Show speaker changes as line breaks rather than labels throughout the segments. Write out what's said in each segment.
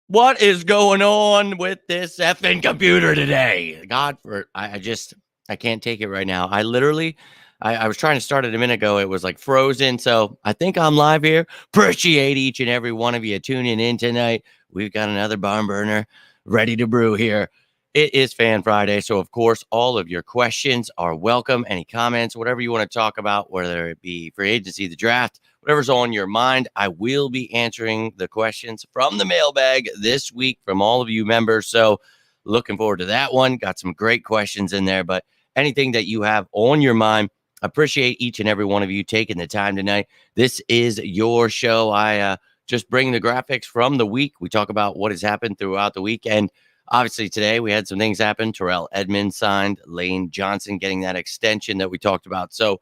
What is going on with this effing computer today? God, I can't take it right now. I was trying to start it a minute ago. It was like frozen. So I think I'm live here. Appreciate each and every one of you tuning in tonight. We've got another barn burner ready to brew here. It is Fan Friday. So, of course, all of your questions are welcome. Any comments, whatever you want to talk about, whether it be free agency, the draft, whatever's on your mind, I will be answering the questions from the mailbag this week from all of you members. So looking forward to that one. Got some great questions in there, but anything that you have on your mind, appreciate each and every one of you taking the time tonight. This is your show. I just bring the graphics from the week. We talk about what has happened throughout the week. And obviously today we had some things happen. Terrell Edmonds signed, Lane Johnson getting that extension that we talked about. So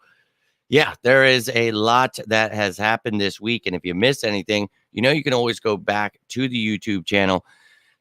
yeah, there is a lot that has happened this week. And if you miss anything, you can always go back to the YouTube channel,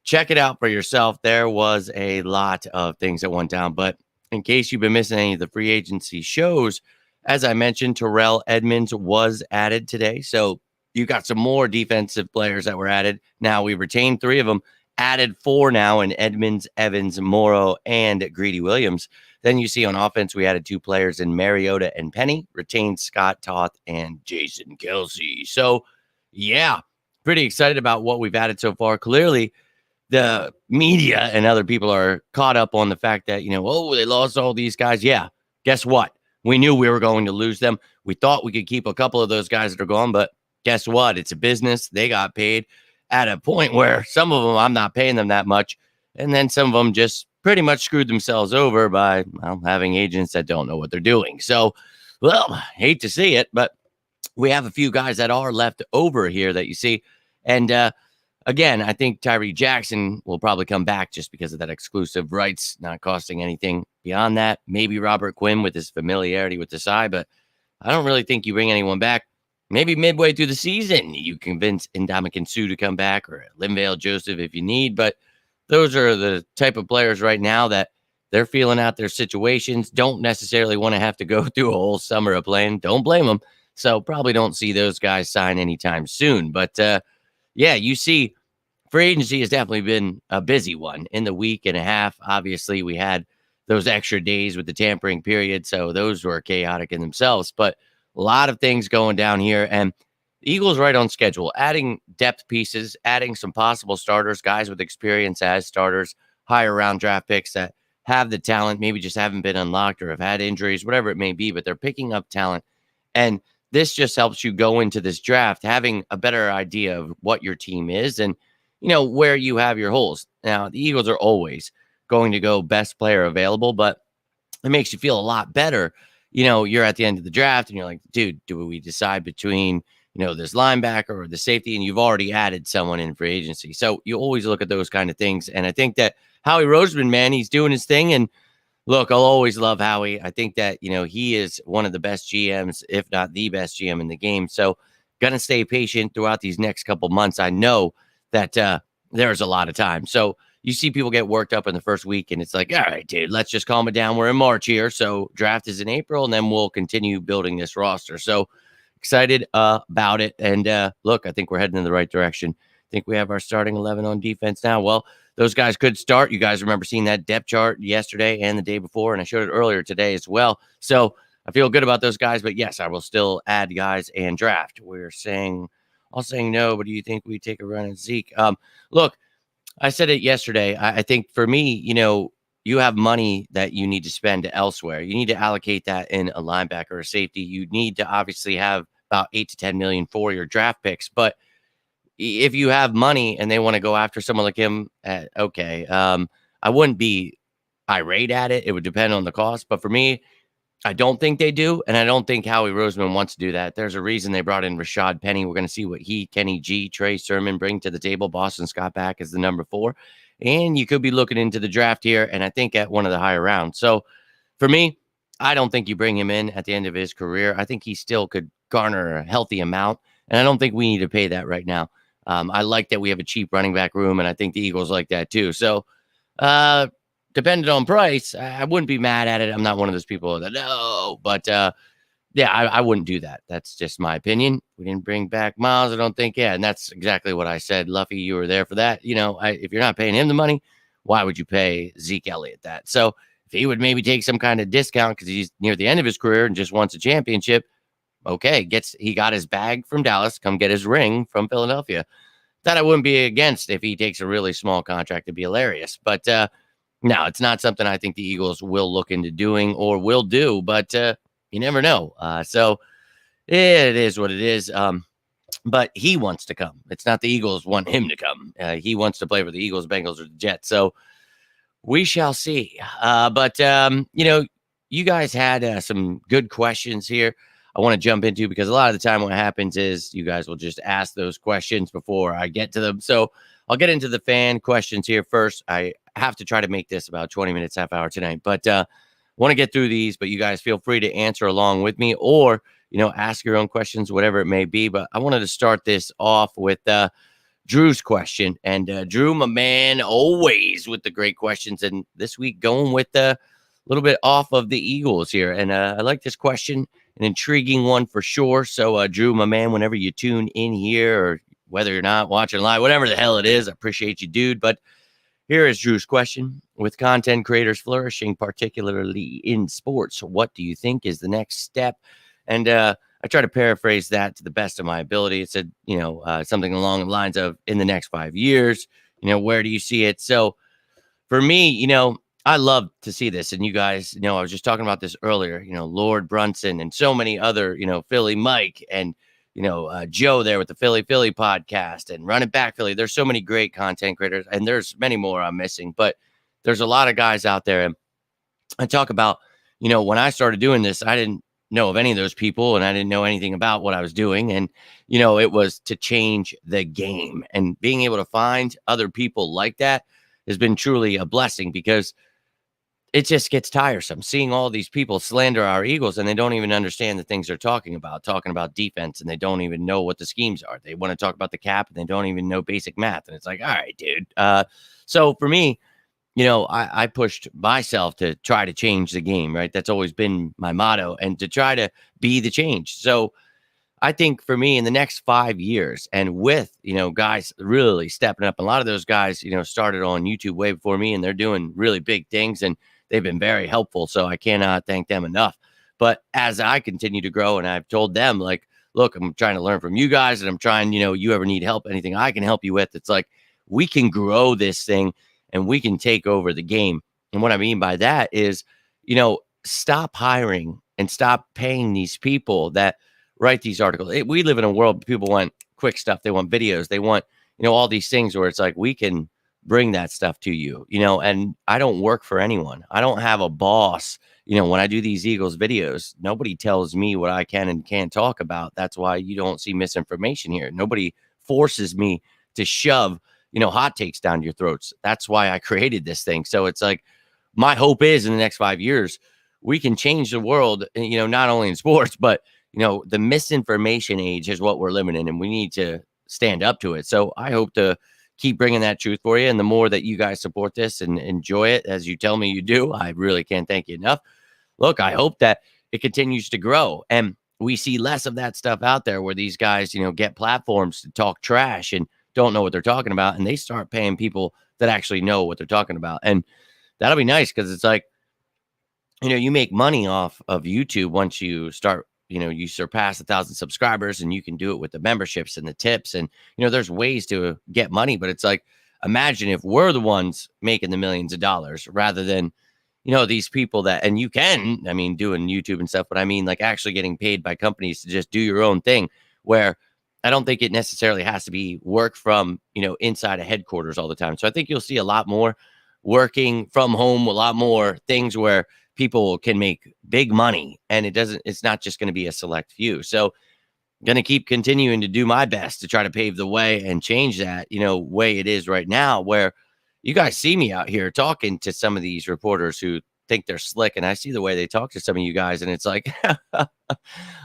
check it out for yourself. There was a lot of things that went down. But in case you've been missing any of the free agency shows, as I mentioned, Terrell Edmonds was added today. So you got some more defensive players that were added. Now we retained 3 of them, added 4 now in Edmonds, Evans, Morrow, and Greedy Williams. Then you see on offense, we added 2 players in Mariota and Penny, retained Scott Toth and Jason Kelsey. So, yeah, pretty excited about what we've added so far. Clearly, the media and other people are caught up on the fact that, they lost all these guys. Yeah, guess what? We knew we were going to lose them. We thought we could keep a couple of those guys that are gone, but guess what? It's a business. They got paid at a point where some of them, I'm not paying them that much. And then some of them just pretty much screwed themselves over by having agents that don't know what they're doing. So, hate to see it, but we have a few guys that are left over here that you see. And again, I think Tyree Jackson will probably come back just because of that exclusive rights, not costing anything beyond that. Maybe Robert Quinn with his familiarity with the side, but I don't really think you bring anyone back. Maybe midway through the season, you convince Ndamukong Suh to come back, or Linvale Joseph if you need, but those are the type of players right now that they're feeling out their situations, don't necessarily want to have to go through a whole summer of playing. Don't blame them. So probably don't see those guys sign anytime soon. But yeah, you see free agency has definitely been a busy one in the week and a half. Obviously, we had those extra days with the tampering period, so those were chaotic in themselves. But a lot of things going down here. And the Eagles right on schedule, adding depth pieces, adding some possible starters, guys with experience as starters, higher round draft picks that have the talent, maybe just haven't been unlocked or have had injuries, whatever it may be, but they're picking up talent. And this just helps you go into this draft having a better idea of what your team is and, where you have your holes. Now, the Eagles are always going to go best player available, but it makes you feel a lot better. You're at the end of the draft and you're like, dude, do we decide between this linebacker or the safety, and you've already added someone in free agency. So you always look at those kind of things. And I think that Howie Roseman, man, he's doing his thing. And look, I'll always love Howie. I think that, he is one of the best GMs, if not the best GM in the game. So going to stay patient throughout these next couple months. I know that there's a lot of time. So you see people get worked up in the first week and it's like, all right, dude, let's just calm it down. We're in March here. So draft is in April and then we'll continue building this roster. So excited about it. And look, I think we're heading in the right direction. I think we have our starting 11 on defense now. Well, those guys could start. You guys remember seeing that depth chart yesterday and the day before, and I showed it earlier today as well. So I feel good about those guys. But yes, I will still add guys and draft. All saying no, but do you think we take a run at Zeke? Look, I said it yesterday. I think for me, you have money that you need to spend elsewhere. You need to allocate that in a linebacker or safety. You need to obviously have about 8 to 10 million for your draft picks. But if you have money and they want to go after someone like him, okay. I wouldn't be irate at it. It would depend on the cost. But for me, I don't think they do. And I don't think Howie Roseman wants to do that. There's a reason they brought in Rashad Penny. We're going to see what Kenny G, Trey Sermon bring to the table. Boston Scott back as the number 4. And you could be looking into the draft here, and I think at one of the higher rounds. So for me, I don't think you bring him in at the end of his career. I think he still could garner a healthy amount, and I don't think we need to pay that right now. I like that we have a cheap running back room, and I think the Eagles like that too. So, uh, depending on price, I wouldn't be mad at it. I'm not one of those people that no, but yeah, I wouldn't do that. That's just my opinion. We didn't bring back Miles, I don't think. Yeah, and that's exactly what I said. Luffy, you were there for that. If you're not paying him the money, why would you pay Zeke Elliott that? So if he would maybe take some kind of discount because he's near the end of his career and just wants a championship, okay, he got his bag from Dallas, come get his ring from Philadelphia. That I wouldn't be against if he takes a really small contract. It'd be hilarious. But no, it's not something I think the Eagles will look into doing or will do, but you never know. So it is what it is. But he wants to come. It's not the Eagles want him to come. He wants to play for the Eagles, Bengals, or the Jets. So we shall see. But you guys had some good questions here. I want to jump into because a lot of the time what happens is you guys will just ask those questions before I get to them. So I'll get into the fan questions here first. I have to try to make this about 20 minutes, half hour tonight, but want to get through these, but you guys feel free to answer along with me or, ask your own questions, whatever it may be. But I wanted to start this off with Drew's question. And Drew, my man, always with the great questions. And this week going with a little bit off of the Eagles here. And I like this question, an intriguing one for sure. So Drew, my man, whenever you tune in here or whether you're not watching live, whatever the hell it is, I appreciate you, dude. But here is Drew's question. With content creators flourishing, particularly in sports, what do you think is the next step? And I try to paraphrase that to the best of my ability. It said, something along the lines of in the next 5 years, where do you see it? So for me, I love to see this. And you guys, I was just talking about this earlier, Lord Brunson and so many other, Philly Mike and, Joe there with the Philly podcast and Run It Back Philly. There's so many great content creators and there's many more I'm missing, but there's a lot of guys out there. And I talk about, when I started doing this, I didn't know of any of those people and I didn't know anything about what I was doing. And, it was to change the game, and being able to find other people like that has been truly a blessing because it just gets tiresome seeing all these people slander our Eagles and they don't even understand the things they're talking about defense, and they don't even know what the schemes are. They want to talk about the cap and they don't even know basic math. And it's like, all right, dude. So for me, I pushed myself to try to change the game, right? That's always been my motto, and to try to be the change. So I think for me in the next 5 years, and with, guys really stepping up, a lot of those guys, started on YouTube way before me and they're doing really big things and they've been very helpful. So I cannot thank them enough. But as I continue to grow, and I've told them, like, look, I'm trying to learn from you guys, and I'm trying, you ever need help, anything I can help you with. It's like, we can grow this thing and we can take over the game. And what I mean by that is, stop hiring and stop paying these people that write these articles. We live in a world people want quick stuff. They want videos. They want, all these things where it's like, we can bring that stuff to you, and I don't work for anyone. I don't have a boss. When I do these Eagles videos, nobody tells me what I can and can't talk about. That's why you don't see misinformation here. Nobody forces me to shove, hot takes down your throats. That's why I created this thing. So it's like, my hope is in the next 5 years, we can change the world, not only in sports, but the misinformation age is what we're living in, and we need to stand up to it. So I hope to keep bringing that truth for you. And the more that you guys support this and enjoy it, as you tell me you do, I really can't thank you enough. Look, I hope that it continues to grow and we see less of that stuff out there where these guys, get platforms to talk trash and don't know what they're talking about. And they start paying people that actually know what they're talking about. And that'll be nice because it's like, you make money off of YouTube once you start, you surpass 1,000 subscribers, and you can do it with the memberships and the tips. And, there's ways to get money, but it's like, imagine if we're the ones making the millions of dollars rather than, these people that, and you can, doing YouTube and stuff, but I mean, like, actually getting paid by companies to just do your own thing, where I don't think it necessarily has to be work from, inside a headquarters all the time. So I think you'll see a lot more working from home, a lot more things where people can make big money, and it's not just going to be a select few. So I'm going to keep continuing to do my best to try to pave the way and change that, way it is right now, where you guys see me out here talking to some of these reporters who think they're slick, and I see the way they talk to some of you guys, and it's like,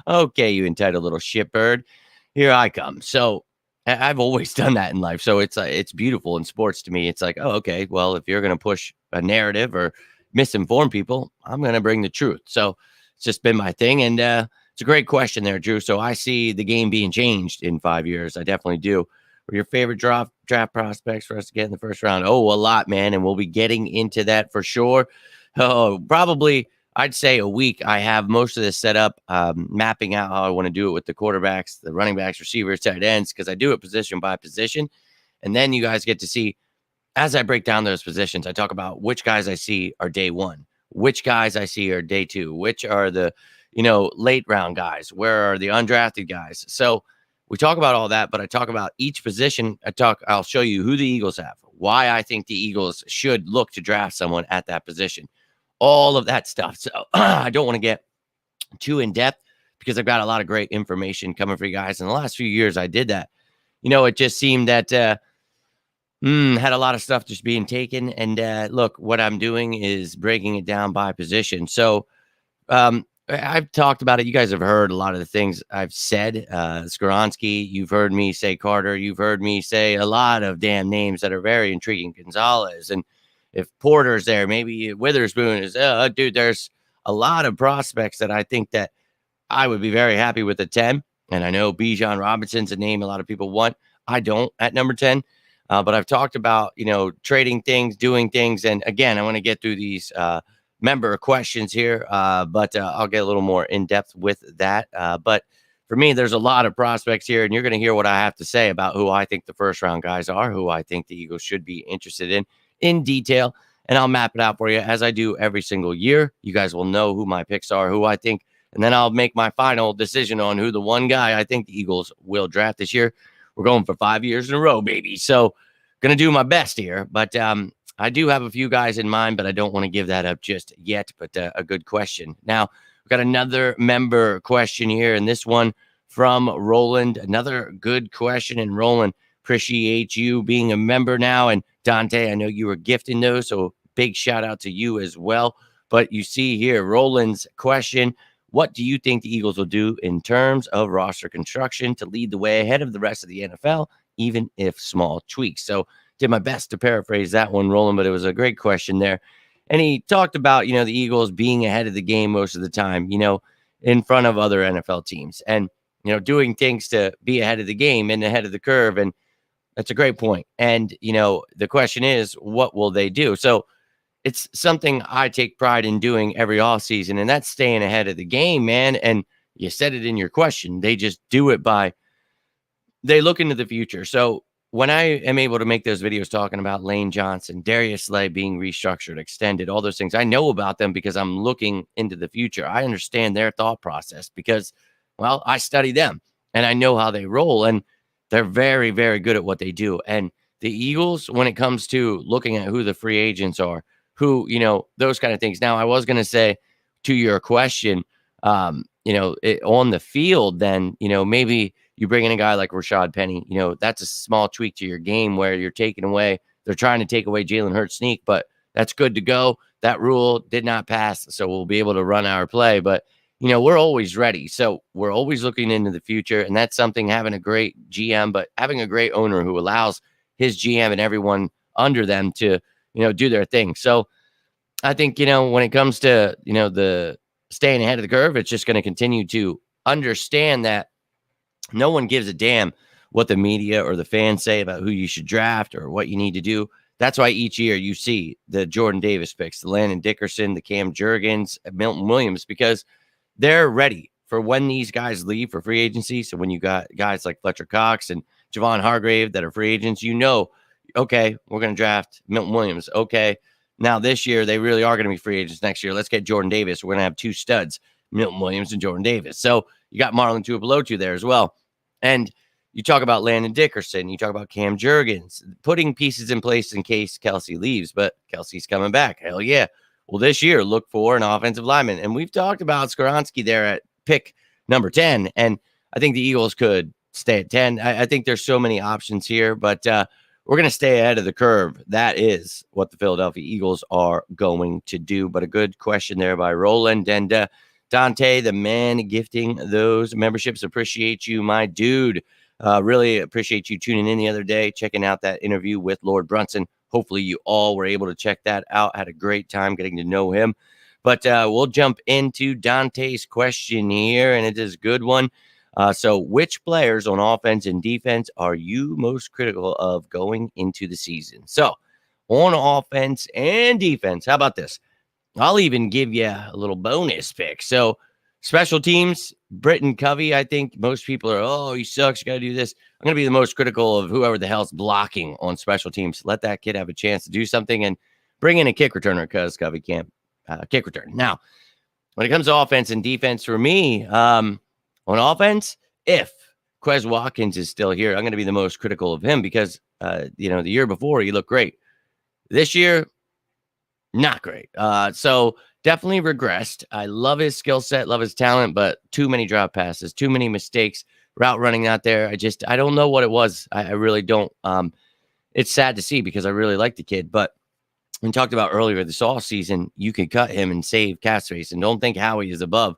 okay, you entitled little shitbird, here I come. So I've always done that in life. So it's beautiful in sports to me. It's like, oh, okay, well, if you're going to push a narrative or misinform people, I'm going to bring the truth. So it's just been my thing. And it's a great question there, Drew. So I see the game being changed in 5 years. I definitely do. What are your favorite draft prospects for us to get in the first round? Oh, a lot, man. And we'll be getting into that for sure. Oh, probably I'd say a week. I have most of this set up, mapping out how I want to do it with the quarterbacks, the running backs, receivers, tight ends, because I do it position by position. And then you guys get to see, as I break down those positions, I talk about which guys I see are day one, which guys I see are day two, which are the, late round guys, where are the undrafted guys. So we talk about all that, but I talk about each position. I'll show you who the Eagles have, why I think the Eagles should look to draft someone at that position, all of that stuff. So I don't want to get too in depth because I've got a lot of great information coming for you guys. In the last few years, I did that. It just seemed that had a lot of stuff just being taken. And look, what I'm doing is breaking it down by position. So I've talked about it. You guys have heard a lot of the things I've said. Skoronski, you've heard me say Carter. You've heard me say a lot of damn names that are very intriguing. Gonzalez. And if Porter's there, maybe Witherspoon is, dude, there's a lot of prospects that I think that I would be very happy with at 10. And I know Bijan Robinson's a name a lot of people want. I don't at number 10. But I've talked about, trading things, doing things. And again, I want to get through these member questions here, but I'll get a little more in depth with that. But for me, there's a lot of prospects here, and you're going to hear what I have to say about who I think the first round guys are, who I think the Eagles should be interested in detail. And I'll map it out for you as I do every single year. You guys will know who my picks are, who I think, and then I'll make my final decision on who the one guy I think the Eagles will draft this year. We're going for 5 years in a row, baby. So going to do my best here, but I do have a few guys in mind, but I don't want to give that up just yet. But a good question. Now, we've got another member question here, and this one from Roland. Another good question. And Roland, appreciate you being a member now. And Dante, I know you were gifting those, so big shout out to you as well. But you see here, Roland's question: what do you think the Eagles will do in terms of roster construction to lead the way ahead of the rest of the NFL, even if small tweaks? So did my best to paraphrase that one, Roland, but it was a great question there. And he talked about, the Eagles being ahead of the game most of the time, in front of other NFL teams and, doing things to be ahead of the game and ahead of the curve. And that's a great point. And, the question is, what will they do? So it's something I take pride in doing every offseason, and that's staying ahead of the game, man. And you said it in your question. They just do it they look into the future. So when I am able to make those videos talking about Lane Johnson, Darius Slay being restructured, extended, all those things, I know about them because I'm looking into the future. I understand their thought process because, well, I study them and I know how they roll, and they're very, very good at what they do. And the Eagles, when it comes to looking at who the free agents are, who, those kind of things. Now, I was going to say to your question, on the field, then, maybe you bring in a guy like Rashad Penny, that's a small tweak to your game where you're taking away, they're trying to take away Jalen Hurts' sneak, but that's good to go. That rule did not pass, so we'll be able to run our play. But, we're always ready. So we're always looking into the future, and that's something, having a great GM, but having a great owner who allows his GM and everyone under them to, do their thing. So I think, when it comes to, the staying ahead of the curve, it's just going to continue to understand that no one gives a damn what the media or the fans say about who you should draft or what you need to do. That's why each year you see the Jordan Davis picks, the Landon Dickerson, the Cam Jurgens, Milton Williams, because they're ready for when these guys leave for free agency. So when you got guys like Fletcher Cox and Javon Hargrave that are free agents, okay, we're going to draft Milton Williams. Okay, now this year they really are going to be free agents next year. Let's get Jordan Davis. We're going to have two studs, Milton Williams and Jordan Davis. So you got Marlon Tuipulotu there as well. And you talk about Landon Dickerson. You talk about Cam Jurgens, putting pieces in place in case Kelsey leaves, but Kelsey's coming back. Hell yeah. Well, this year, look for an offensive lineman. And we've talked about Skoronski there at pick number 10. And I think the Eagles could stay at 10. I think there's so many options here, but we're going to stay ahead of the curve. That is what the Philadelphia Eagles are going to do. But a good question there by Roland. And Dante, the man gifting those memberships. Appreciate you, my dude. Really appreciate you tuning in the other day, checking out that interview with Lord Brunson. Hopefully you all were able to check that out. Had a great time getting to know him. But we'll jump into Dante's question here, and it is a good one. So which players on offense and defense are you most critical of going into the season? So on offense and defense, how about this? I'll even give you a little bonus pick. So special teams, Britton Covey, I think most people are, oh, he sucks, you got to do this. I'm going to be the most critical of whoever the hell's blocking on special teams. Let that kid have a chance to do something and bring in a kick returner because Covey can't kick return. Now, when it comes to offense and defense for me, on offense, if Quez Watkins is still here, I'm going to be the most critical of him because, the year before he looked great. This year, not great. So definitely regressed. I love his skill set, love his talent, but too many drop passes, too many mistakes, route running out there. I don't know what it was. I really don't. It's sad to see because I really like the kid, but we talked about earlier this off season, you could cut him and save cap space, and don't think Howie is above,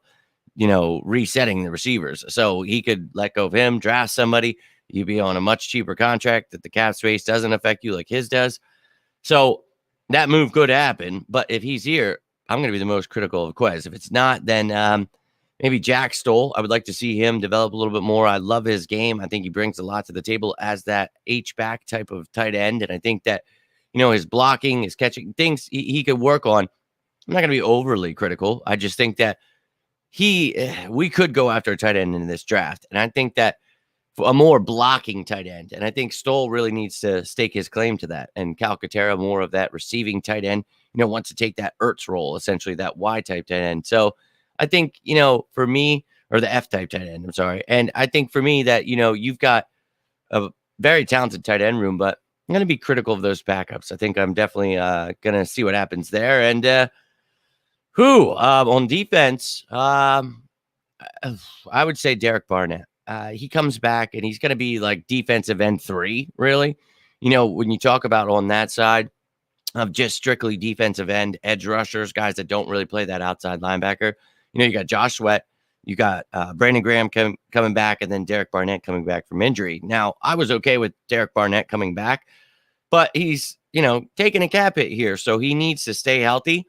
resetting the receivers. So he could let go of him, draft somebody. You'd be on a much cheaper contract that the cap space doesn't affect you like his does. So that move could happen, but if he's here, I'm going to be the most critical of Quez. If it's not, then maybe Jack Stoll. I would like to see him develop a little bit more. I love his game. I think he brings a lot to the table as that H-back type of tight end, and I think that his blocking, his catching, things he could work on. I'm not going to be overly critical. I just think that we could go after a tight end in this draft, and I think that a more blocking tight end. And I think Stoll really needs to stake his claim to that. And Calcaterra, more of that receiving tight end, wants to take that Ertz role, essentially that Y-type tight end. So I think, for me, or the F-type tight end, I'm sorry. And I think for me that, you've got a very talented tight end room, but I'm going to be critical of those backups. I think I'm definitely going to see what happens there. And on defense, I would say Derek Barnett. He comes back and he's going to be like defensive end 3, really. When you talk about on that side of just strictly defensive end, edge rushers, guys that don't really play that outside linebacker, you got Josh Sweat, you got Brandon Graham coming back, and then Derek Barnett coming back from injury. Now, I was okay with Derek Barnett coming back, but he's, taking a cap hit here, so he needs to stay healthy.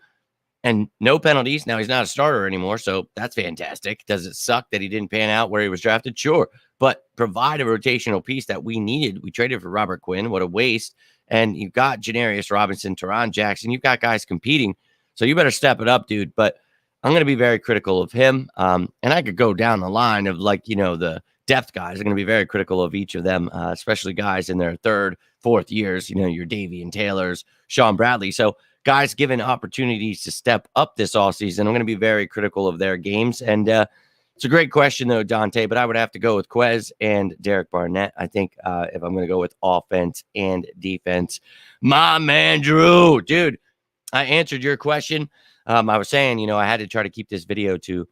And no penalties. Now he's not a starter anymore, so that's fantastic. Does it suck that he didn't pan out where he was drafted? Sure. But provide a rotational piece that we needed. We traded for Robert Quinn. What a waste. And you've got Janarius Robinson, Teron Jackson. You've got guys competing. So you better step it up, dude. But I'm going to be very critical of him. And I could go down the line of the depth guys. I'm going to be very critical of each of them, especially guys in their 3rd, 4th years. Your Davian Taylors, Sean Bradley. So guys given opportunities to step up this offseason, I'm going to be very critical of their games. And it's a great question, though, Dante, but I would have to go with Quez and Derek Barnett, I think, if I'm going to go with offense and defense. My man, Drew, dude, I answered your question. I was saying, I had to try to keep this video to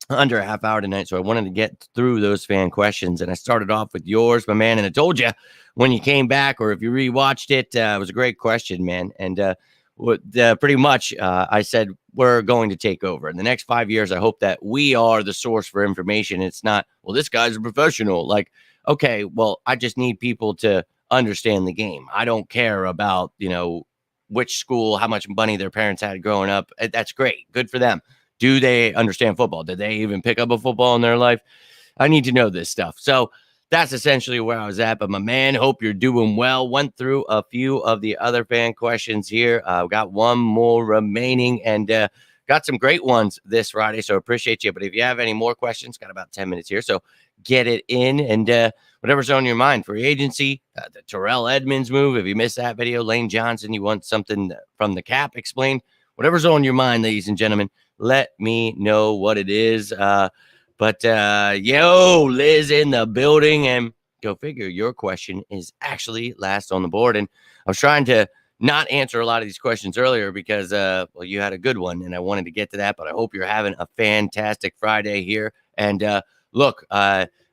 under a half hour tonight, so I wanted to get through those fan questions, and I started off with yours, my man, and I told you when you came back or if you rewatched it, it was a great question, man, and pretty much I said we're going to take over in the next 5 years. I hope that we are the source for information. It's not, well, this guy's a professional. Like, okay, well, I just need people to understand the game. I don't care about, which school, how much money their parents had growing up. That's great. Good for them. Do they understand football? Did they even pick up a football in their life? I need to know this stuff. So that's essentially where I was at. But my man, hope you're doing well. Went through a few of the other fan questions here. Got one more remaining and got some great ones this Friday. So appreciate you. But if you have any more questions, got about 10 minutes here. So get it in and whatever's on your mind. Free agency, the Terrell Edmonds move. If you missed that video, Lane Johnson, you want something from the cap explained. Whatever's on your mind, ladies and gentlemen, let me know what it is. But Liz in the building, and go figure, your question is actually last on the board. And I was trying to not answer a lot of these questions earlier because, you had a good one, and I wanted to get to that. But I hope you're having a fantastic Friday here. And look,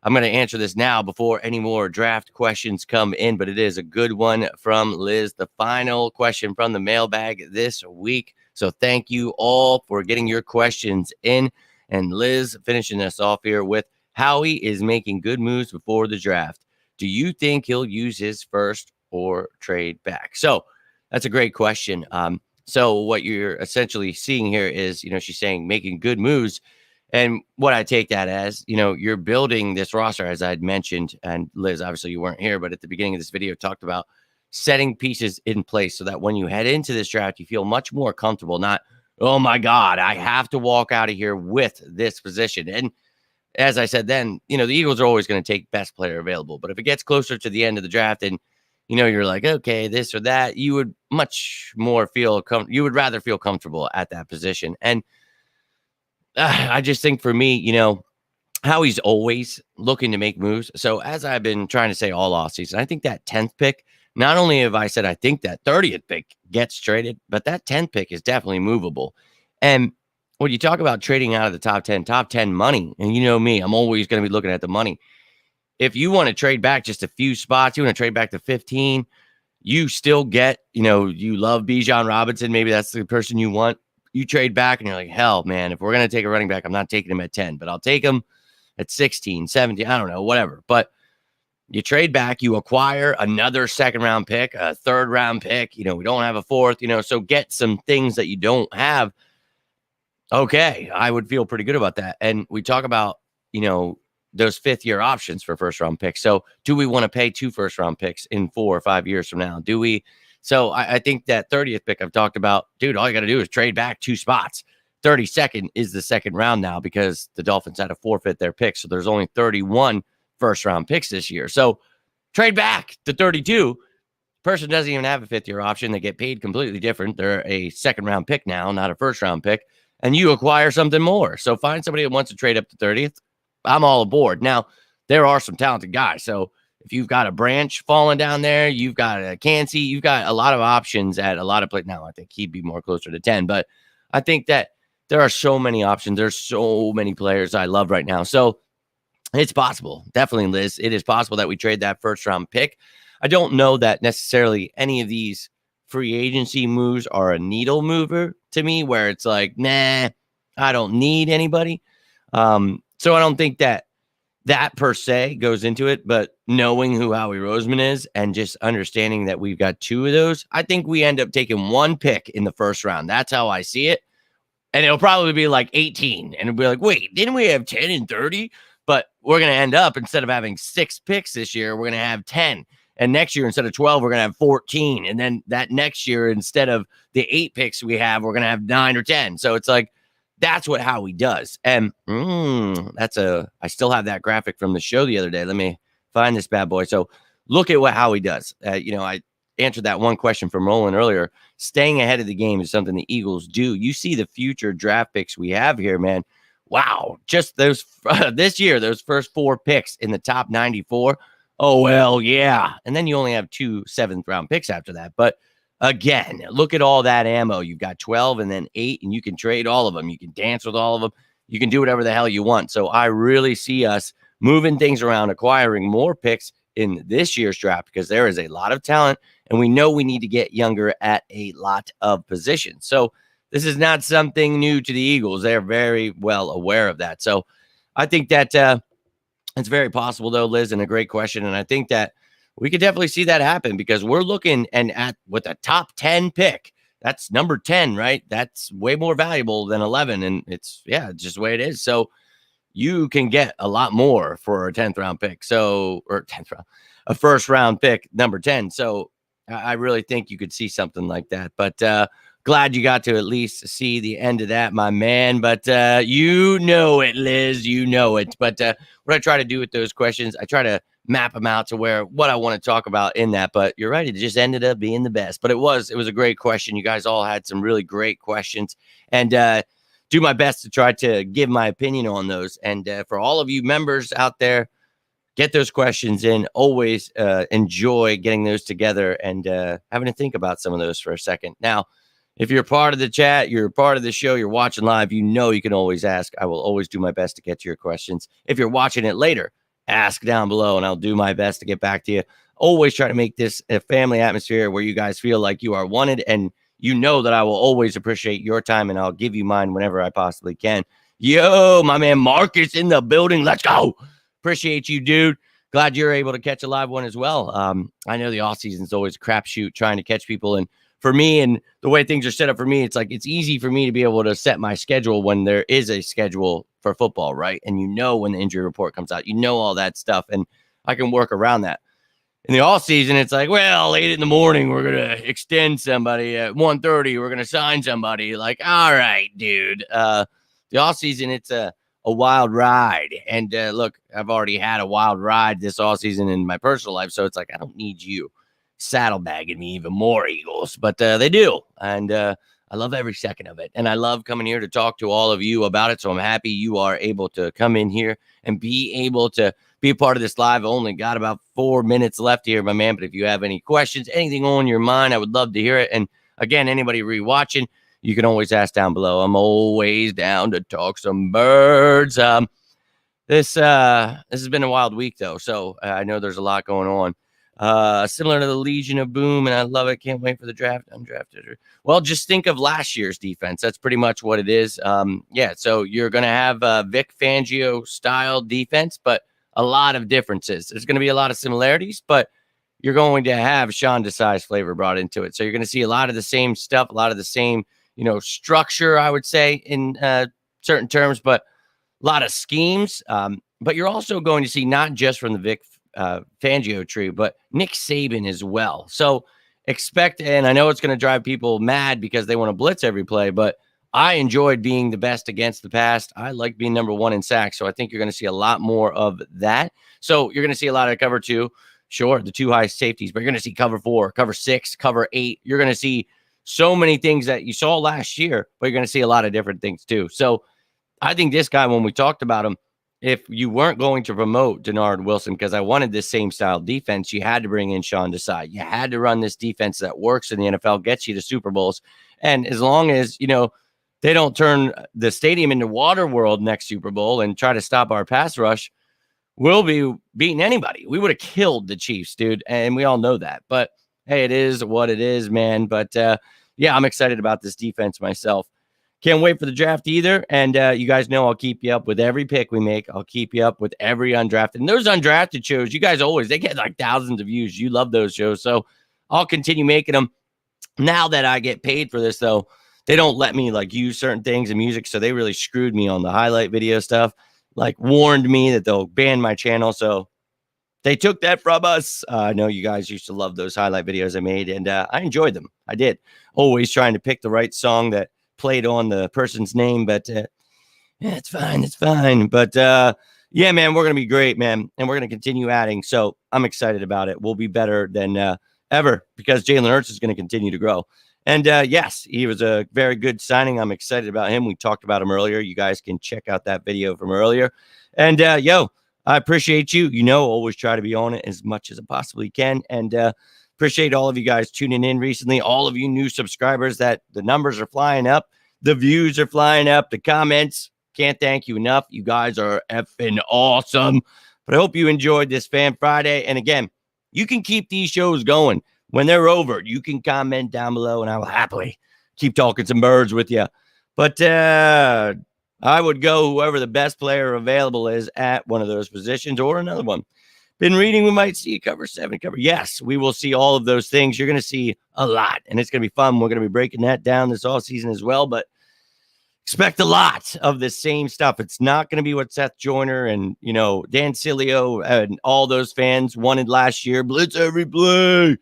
I'm going to answer this now before any more draft questions come in, but it is a good one from Liz, the final question from the mailbag this week. So thank you all for getting your questions in. And Liz finishing us off here with, Howie is making good moves before the draft. Do you think he'll use his first or trade back? So that's a great question. So what you're essentially seeing here is, she's saying making good moves. And what I take that as, you're building this roster, as I'd mentioned, and Liz, obviously you weren't here, but at the beginning of this video, talked about setting pieces in place so that when you head into this draft, you feel much more comfortable, not, oh my God, I have to walk out of here with this position. And as I said then, the Eagles are always going to take best player available. But if it gets closer to the end of the draft and, you're like, okay, this or that, you would much more you would rather feel comfortable at that position. And I just think for me, Howie's always looking to make moves. So as I've been trying to say all offseason, I think that 10th pick, not only have I said I think that 30th pick gets traded, but that 10th pick is definitely movable. And when you talk about trading out of the top 10 money, and you know me, I'm always going to be looking at the money. If you want to trade back just a few spots, you want to trade back to 15, you still get, you love Bijan Robinson. Maybe that's the person you want. You trade back and you're like, hell, man, if we're going to take a running back, I'm not taking him at 10, but I'll take him at 16, 17, I don't know, whatever. But you trade back, you acquire another second round pick, a third round pick. We don't have a fourth, so get some things that you don't have. Okay, I would feel pretty good about that. And we talk about, those fifth year options for first round picks. So do we want to pay 2 first round picks in 4 or 5 years from now? Do we? So I think that 30th pick I've talked about, dude, all you got to do is trade back 2 spots. 32nd is the second round now because the Dolphins had to forfeit their picks. So there's only 31 first round picks this year. So trade back to 32. Person doesn't even have a 5th year option. They get paid completely different. They're a second round pick now, not a first round pick. And you acquire something more. So find somebody that wants to trade up to 30th. I'm all aboard. Now, there are some talented guys. So if you've got a Branch falling down there, you've got a Cansey, you've got a lot of options at a lot of places. Now, I think he'd be more closer to 10, but I think that there are so many options. There's so many players I love right now. So it's possible. Definitely, Liz. It is possible that we trade that first round pick. I don't know that necessarily any of these free agency moves are a needle mover to me, where it's like, nah, I don't need anybody. So I don't think that per se goes into it, but knowing who Howie Roseman is and just understanding that we've got 2 of those, I think we end up taking 1 pick in the first round. That's how I see it. And it'll probably be like 18. And it'll be like, wait, didn't we have 10 and 30? But we're going to end up, instead of having 6 picks this year, we're going to have 10. And next year, instead of 12, we're going to have 14. And then that next year, instead of the 8 picks we have, we're going to have 9 or 10. So it's like, that's what Howie does. And I still have that graphic from the show the other day. Let me find this bad boy. So look at what Howie does. I answered that one question from Roland earlier. Staying ahead of the game is something the Eagles do. You see the future draft picks we have here, man. Wow. Just those this year, those first 4 picks in the top 94. Oh, well, yeah. And then you only have 2 7th round picks after that. But again, look at all that ammo. You've got 12 and then 8, and you can trade all of them. You can dance with all of them. You can do whatever the hell you want. So I really see us moving things around, acquiring more picks in this year's draft because there is a lot of talent, and we know we need to get younger at a lot of positions. So this is not something new to the Eagles. They're very well aware of that. So I think that it's very possible, though, Liz, and a great question. And I think that we could definitely see that happen because we're looking with a top 10 pick. That's number 10, right? That's way more valuable than 11. And it's just the way it is. So you can get a lot more for a 10th round pick. So, or 10th round, a first round pick, number 10. So I really think you could see something like that. But glad you got to at least see the end of that, my man. But you know it, Liz, you know it. But what I try to do with those questions, I try to map them out to what I want to talk about in that. But you're right, it just ended up being the best. But it was a great question. You guys all had some really great questions, and do my best to try to give my opinion on those. And for all of you members out there, get those questions in. Always enjoy getting those together and having to think about some of those for a second. Now, if you're part of the chat, you're part of the show, you're watching live, you can always ask. I will always do my best to get to your questions. If you're watching it later, ask down below, and I'll do my best to get back to you. Always try to make this a family atmosphere where you guys feel like you are wanted, and you know that I will always appreciate your time, and I'll give you mine whenever I possibly can. Yo, my man Marcus in the building. Let's go. Appreciate you, dude. Glad you're able to catch a live one as well. I know the off season is always a crapshoot trying to catch people, and for me and the way things are set up for me, it's like it's easy for me to be able to set my schedule when there is a schedule for football, right? And you know when the injury report comes out, you know all that stuff, and I can work around that. In the off season, it's like, well, late in the morning, we're gonna extend somebody at 1:30. We're gonna sign somebody. Like, all right, dude. The off season, it's a wild ride, and look, I've already had a wild ride this off season in my personal life, so it's like I don't need you saddlebagging me even more, Eagles, but they do, and I love every second of it, and I love coming here to talk to all of you about it. So I'm happy you are able to come in here and be able to be a part of this live. I only got about 4 minutes left here, my man. But if you have any questions, anything on your mind, I would love to hear it. And again, anybody rewatching, you can always ask down below. I'm always down to talk some birds. This has been a wild week though, so I know there's a lot going on. Similar to the Legion of Boom, and I love it. Can't wait for the draft. Undrafted. Well, just think of last year's defense. That's pretty much what it is. Yeah, so you're going to have Vic Fangio style defense, but a lot of differences. There's going to be a lot of similarities, but you're going to have Sean Desai's flavor brought into it. So you're going to see a lot of the same stuff, a lot of the same, structure, I would say, in certain terms, but a lot of schemes. But you're also going to see not just from the Vic Fangio tree, but Nick Saban as well. So expect, and I know it's going to drive people mad because they want to blitz every play, but I enjoyed being the best against the pass. I like being number one in sacks. So I think you're going to see a lot more of that. So you're going to see a lot of cover two. Sure, the two high safeties, but you're going to see cover 4, cover 6, cover 8. You're going to see so many things that you saw last year, but you're going to see a lot of different things too. So I think this guy, when we talked about him, if you weren't going to promote Denard Wilson, because I wanted this same style defense, you had to bring in Sean Desai. You had to run this defense that works in the NFL, gets you to Super Bowls. And as long as, they don't turn the stadium into water world next Super Bowl and try to stop our pass rush, we'll be beating anybody. We would have killed the Chiefs, dude. And we all know that. But hey, it is what it is, man. But yeah, I'm excited about this defense myself. Can't wait for the draft either. And you guys know I'll keep you up with every pick we make. I'll keep you up with every undrafted. And those undrafted shows, you guys they get like thousands of views. You love those shows. So I'll continue making them. Now that I get paid for this, though, they don't let me like use certain things in music. So they really screwed me on the highlight video stuff, like warned me that they'll ban my channel. So they took that from us. I know you guys used to love those highlight videos I made, and I enjoyed them. I did. Always trying to pick the right song that played on the person's name, but yeah, it's fine. It's fine. But yeah, man, we're going to be great, man. And we're going to continue adding. So I'm excited about it. We'll be better than ever because Jalen Hurts is going to continue to grow. And yes, he was a very good signing. I'm excited about him. We talked about him earlier. You guys can check out that video from earlier. And yo, I appreciate you. Always try to be on it as much as I possibly can. And appreciate all of you guys tuning in recently. All of you new subscribers, that the numbers are flying up. The views are flying up. The comments, can't thank you enough. You guys are effing awesome. But I hope you enjoyed this Fan Friday. And again, you can keep these shows going. When they're over, you can comment down below, and I will happily keep talking some birds with you. But I would go whoever the best player available is at one of those positions or another one. Been reading, we might see cover 7, cover. Yes, we will see all of those things. You're going to see a lot, and it's going to be fun. We're going to be breaking that down this all season as well, but expect a lot of the same stuff. It's not going to be what Seth Joyner and, Dan Cilio and all those fans wanted last year. Blitz every play.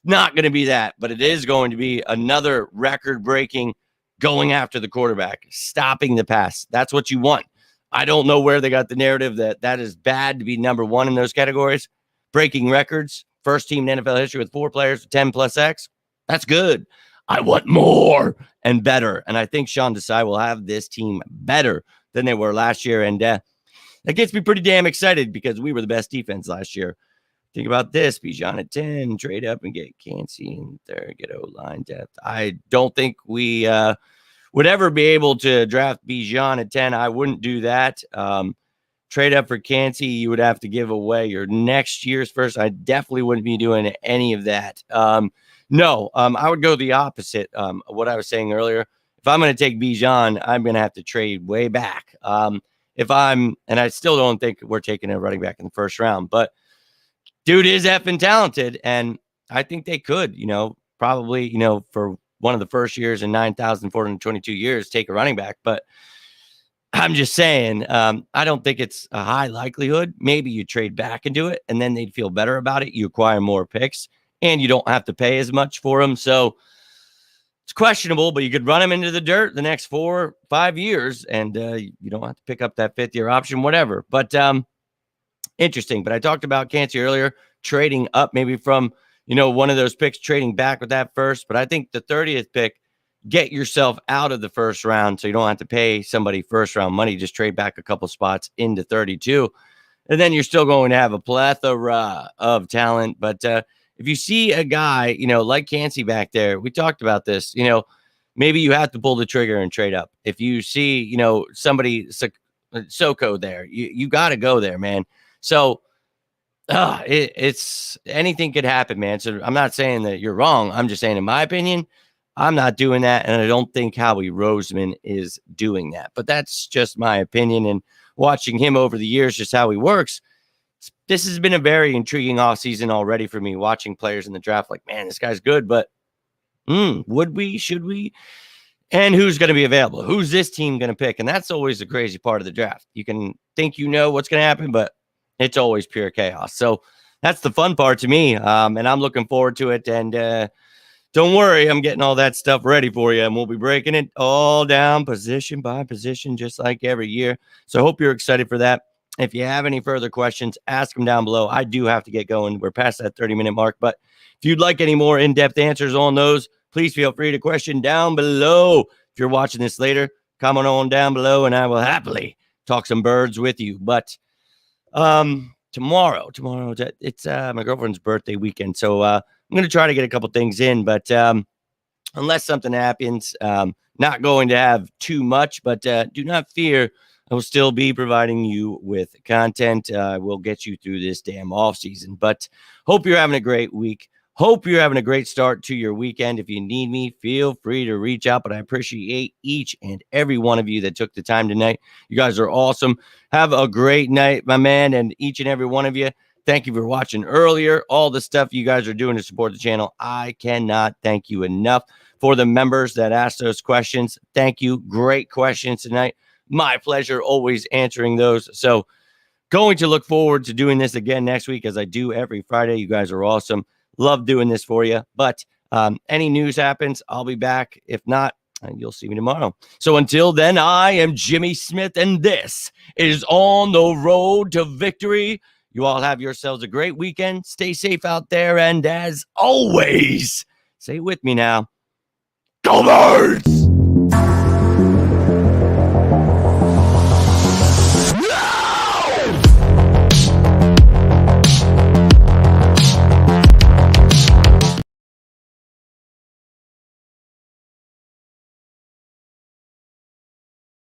Not going to be that, but it is going to be another record-breaking going after the quarterback, stopping the pass. That's what you want. I don't know where they got the narrative that is bad to be number one in those categories. Breaking records, first team in NFL history with 4 players with 10+ sacks. That's good. I want more and better. And I think Sean Desai will have this team better than they were last year. And that gets me pretty damn excited because we were the best defense last year. Think about this. Bijan at 10, trade up and get Cansey in there, get O-line depth. I don't think we would ever be able to draft Bijan at 10. I wouldn't do that. trade up for Cansey, you would have to give away your next year's first. I definitely wouldn't be doing any of that. No, I would go the opposite. What I was saying earlier, if I'm going to take Bijan, I'm going to have to trade way back. And I still don't think we're taking a running back in the first round, but dude is effing talented. And I think they could, probably, for one of the first years in 9,422 years, take a running back. But I'm just saying, I don't think it's a high likelihood. Maybe you trade back and do it, and then they'd feel better about it. You acquire more picks, and you don't have to pay as much for them. So it's questionable, but you could run them into the dirt the next 4 or 5 years, and you don't have to pick up that 5th-year option, whatever. But interesting. But I talked about Cansey earlier, trading up maybe from, one of those picks, trading back with that first. But I think the 30th pick, get yourself out of the first round so you don't have to pay somebody first round money. Just trade back a couple spots into 32. And then you're still going to have a plethora of talent. But if you see a guy, like Cansey back there, we talked about this, maybe you have to pull the trigger and trade up. If you see, somebody, Soko there, you got to go there, man. So it's anything could happen, man. So I'm not saying that you're wrong. I'm just saying, in my opinion, I'm not doing that, and I don't think Howie Roseman is doing that. But that's just my opinion, and watching him over the years, just how he works, this has been a very intriguing offseason already for me, watching players in the draft like, man, this guy's good, but would we, should we? And who's going to be available? Who's this team going to pick? And that's always the crazy part of the draft. You can think what's going to happen, but it's always pure chaos. So that's the fun part to me, and I'm looking forward to it, and don't worry, I'm getting all that stuff ready for you, and we'll be breaking it all down position by position, just like every year. So I hope you're excited for that. If you have any further questions, ask them down below. I do have to get going. We're past that 30-minute mark, but if you'd like any more in-depth answers on those, please feel free to question down below. If you're watching this later, comment on down below, and I will happily talk some birds with you. But tomorrow, it's my girlfriend's birthday weekend, so I'm going to try to get a couple things in, but unless something happens, not going to have too much, but do not fear. I will still be providing you with content. We'll get you through this damn off season, but hope you're having a great week. Hope you're having a great start to your weekend. If you need me, feel free to reach out, but I appreciate each and every one of you that took the time tonight. You guys are awesome. Have a great night, my man, and each and every one of you. Thank you for watching earlier. All the stuff you guys are doing to support the channel, I cannot thank you enough. For the members that asked those questions, thank you. Great questions tonight. My pleasure always answering those. So going to look forward to doing this again next week, as I do every Friday. You guys are awesome. Love doing this for you. But any news happens, I'll be back. If not, you'll see me tomorrow. So until then, I am Jimmy Smith, and this is On the Road to Victory. You all have yourselves a great weekend. Stay safe out there. And as always, say it with me now, go Birds!